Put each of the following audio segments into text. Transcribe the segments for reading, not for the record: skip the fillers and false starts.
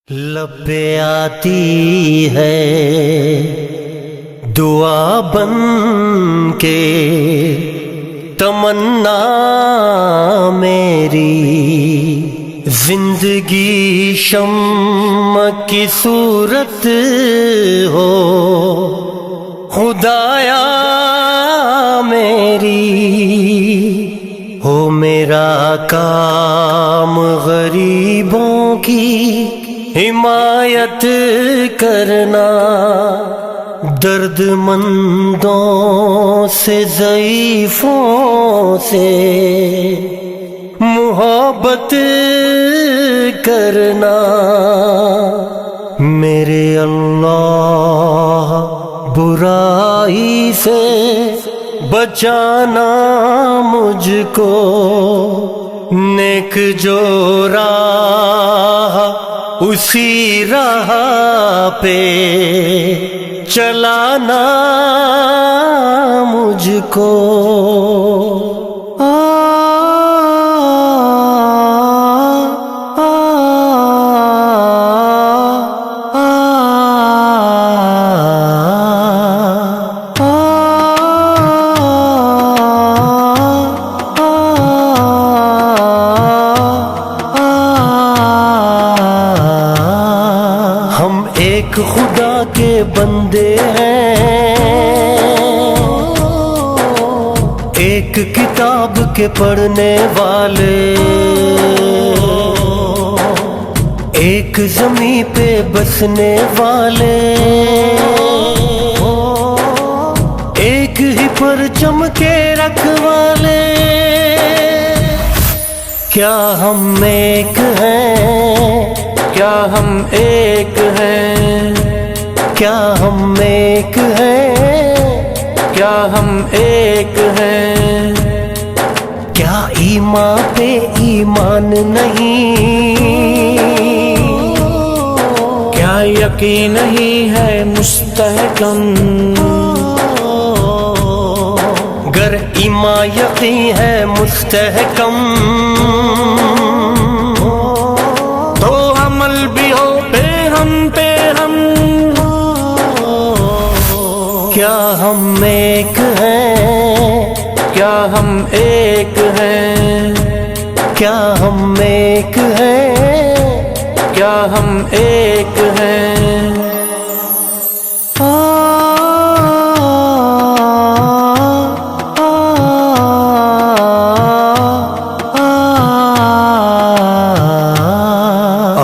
لب پہ آتی ہے دعا بن کے تمنا میری، زندگی شمع کی صورت ہو خدایا میری، ہو میرا کام غریبوں کی حمایت کرنا، درد مندوں سے ضعیفوں سے محبت کرنا، میرے اللہ برائی سے بچانا مجھ کو، نیک جو راہ اسی راہ پہ چلانا مجھ کو۔ ایک خدا کے بندے ہیں، ایک کتاب کے پڑھنے والے، ایک زمین پہ بسنے والے، ایک ہی پرچم کے رکھوالے، کیا ہم ایک ہیں؟ کیا ہم ایک ہیں؟ کیا ہم ایک ہیں؟ کیا ہم ایک ہیں؟ کیا ایمان پہ ایمان نہیں؟ کیا یقین نہیں ہے مستحکم؟ گر ایمان یقین ہے مستحکم تو عمل بھی ہو پہ ہم کیا ہم ایک ہیں؟ کیا ہم ایک ہیں؟ کیا ہم ایک ہیں؟ کیا ہم ایک ہیں؟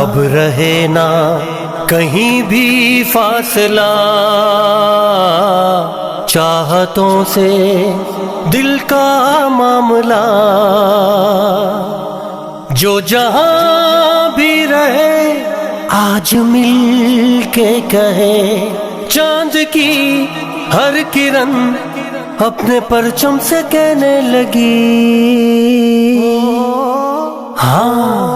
اب رہے نہ کہیں بھی فاصلہ، چاہتوں سے دل کا معاملہ، جو جہاں بھی رہے آج مل کے کہے، چاند کی ہر کرن اپنے پرچم سے کہنے لگی، ہاں